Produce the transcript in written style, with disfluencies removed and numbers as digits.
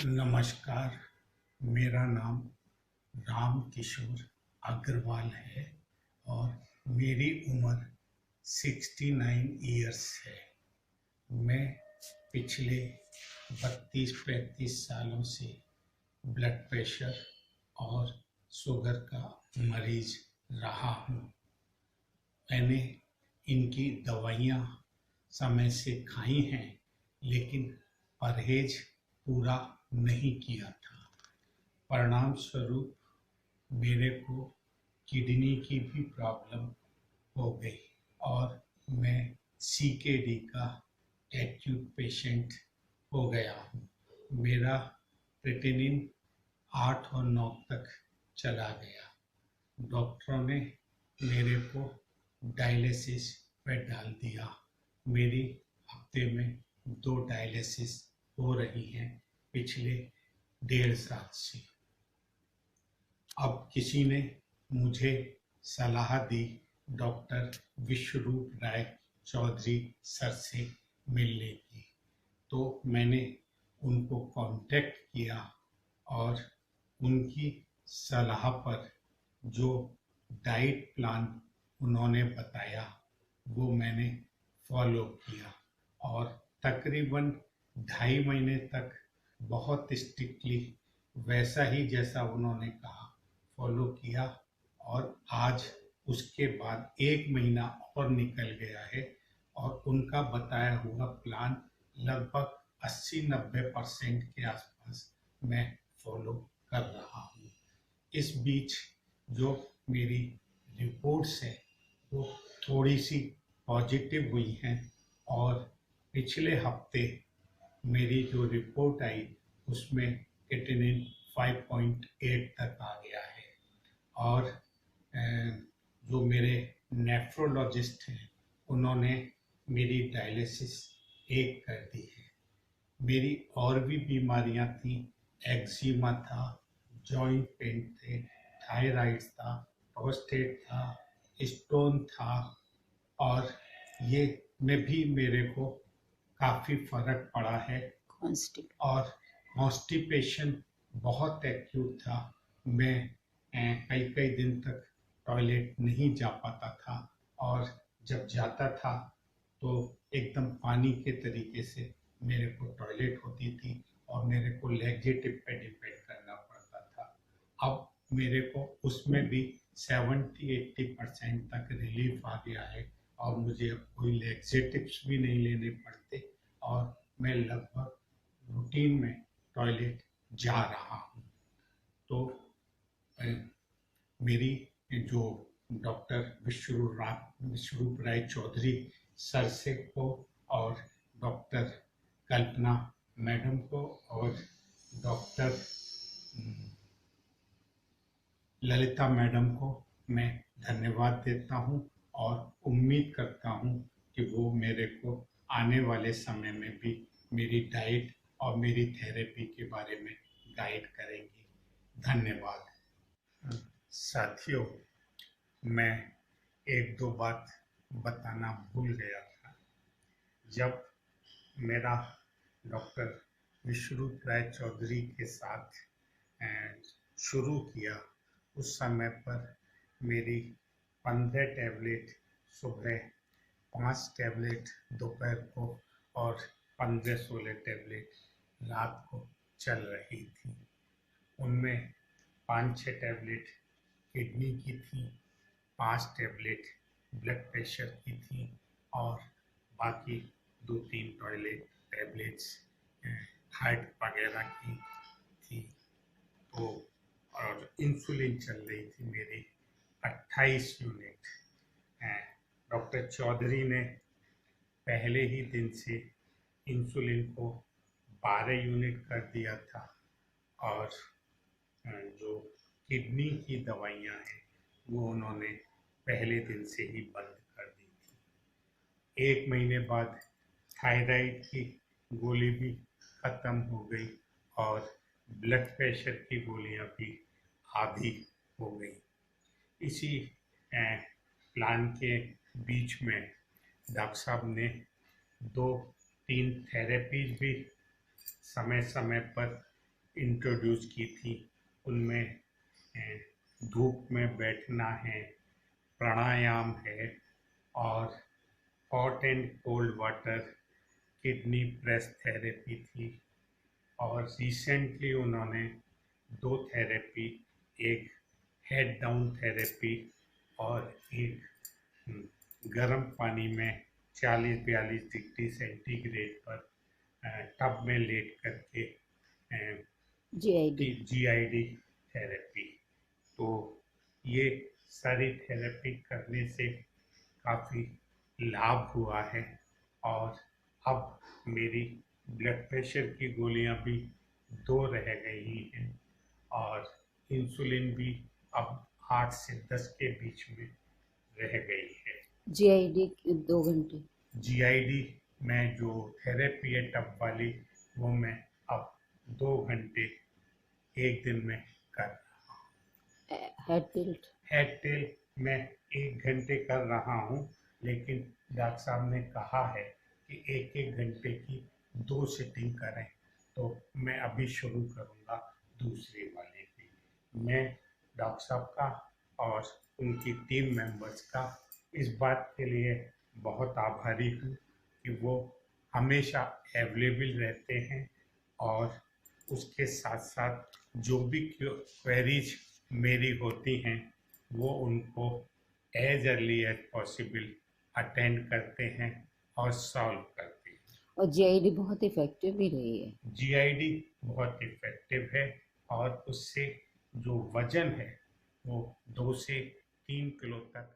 नमस्कार, मेरा नाम राम किशोर अग्रवाल है और मेरी उम्र 69 ईयर्स है। मैं पिछले 32-35 सालों से ब्लड प्रेशर और शुगर का मरीज रहा हूँ। मैंने इनकी दवाइयाँ समय से खाई हैं, लेकिन परहेज पूरा नहीं किया था। परिणाम स्वरूप मेरे को किडनी की भी प्रॉब्लम हो गई और मैं CKD का एक्यूट पेशेंट हो गया हूँ। मेरा क्रिएटिनिन 8 और 9 तक चला गया। डॉक्टरों ने मेरे को डायलिसिस पे डाल दिया। मेरी हफ्ते में 2 डायलिसिस हो रही हैं पिछले 1.5 साल से। अब किसी ने मुझे सलाह दी डॉक्टर विश्वरूप राय चौधरी सर से मिलने की, तो मैंने उनको कांटेक्ट किया और उनकी सलाह पर जो डाइट प्लान उन्होंने बताया वो मैंने फॉलो किया और तकरीबन 2.5 महीने तक बहुत स्ट्रिक्टली वैसा ही जैसा उन्होंने कहा फॉलो किया और आज उसके बाद 1 महीना और निकल गया है और उनका बताया हुआ प्लान लगभग 80-90% के आसपास मैं फॉलो कर रहा हूँ। इस बीच जो मेरी रिपोर्ट्स है वो थोड़ी सी पॉजिटिव हुई हैं और पिछले हफ्ते मेरी जो रिपोर्ट आई उसमें क्रिएटिनिन 5.8 तक आ गया है और जो मेरे नेफ्रोलॉजिस्ट हैं उन्होंने मेरी डायलिसिस 1 कर दी है। मेरी और भी बीमारियां थी, एक्जिमा था, जॉइंट पेन थे, थायराइड था, प्रोस्टेट था, स्टोन था और ये में भी मेरे को काफ़ी फर्क पड़ा है और कॉन्स्टिपेशन बहुत एक्यूट था। मैं कई कई दिन तक टॉयलेट नहीं जा पाता था और जब जाता था तो एकदम पानी के तरीके से मेरे को टॉयलेट होती थी और मेरे को लैक्सेटिव पे डिपेंड करना पड़ता था। अब मेरे को उसमें भी 70-80% तक रिलीफ आ गया है और मुझे अब कोई लैक्सेटिव्स भी नहीं लेने पड़ते और मैं लगभग रूटीन में टॉयलेट जा रहा हूँ। तो मेरी जो डॉक्टर विश्वरूप राय चौधरी सर से को और डॉक्टर कल्पना मैडम को और डॉक्टर ललिता मैडम को मैं धन्यवाद देता हूँ और उम्मीद करता हूँ कि वो मेरे को आने वाले समय में भी मेरी डाइट और मेरी थेरेपी के बारे में गाइड करेंगी। धन्यवाद। साथियों, मैं 1-2 बात बताना भूल गया था। जब मेरा डॉक्टर विश्वरूप राय चौधरी के साथ शुरू किया उस समय पर मेरी 15 टैबलेट सुबह, 5 टैबलेट दोपहर को और 15-16 टैबलेट रात को चल रही थी। उनमें 5-6 टैबलेट किडनी की थी, 5 टैबलेट ब्लड प्रेशर की थी और बाकी 2-3 टैबलेट्स हार्ट वगैरह की थी। तो और इंसुलिन चल रही थी मेरी 28 यूनिट। डॉक्टर चौधरी ने पहले ही दिन से इंसुलिन को 12 यूनिट कर दिया था और जो किडनी की दवाइयाँ हैं वो उन्होंने पहले दिन से ही बंद कर दी थी। 1 महीने बाद थायराइड की गोली भी ख़त्म हो गई और ब्लड प्रेशर की गोलियां भी आधी हो गई। इसी प्लान के बीच में डॉक्टर साहब ने 2-3 थेरेपीज भी समय समय पर इंट्रोड्यूस की थी। उनमें धूप में बैठना है, प्राणायाम है और hot and cold water kidney press therapy थी। और रिसेंटली उन्होंने 2 थेरेपी, एक हेड डाउन थेरेपी और एक गर्म पानी में 40-42 डिग्री सेंटीग्रेड पर टब में लेट करके GID थेरेपी। तो ये सारी थेरेपी करने से काफ़ी लाभ हुआ है और अब मेरी ब्लड प्रेशर की गोलियां भी 2 रह गई हैं और इंसुलिन भी अब 8 से 10 के बीच में रह गई है। GID 2 घंटे। GID में जो थेरेपी है टब वाली, वो मैं अब 2 घंटे एक दिन में कर रहा हूँ। हेड टिल्ट मैं 1 घंटे कर रहा हूँ, लेकिन डॉक्टर साहब ने कहा है कि 1-1 घंटे की 2 सिटिंग करें, तो मैं अभी शुरू करूँगा दूसरे वाले पे। मैं डॉक्टर साहब का और उनकी टीम मेंबर्स का इस बात के लिए बहुत आभारी हूँ कि वो हमेशा अवेलेबल रहते हैं और उसके साथ साथ जो भी क्वेरीज मेरी होती हैं वो उनको as early as possible attend करते हैं और सॉल्व करते हैं। और GID बहुत इफेक्टिव भी रही है। GID बहुत इफेक्टिव है और उससे जो वजन है वो 2 से 3 किलो तक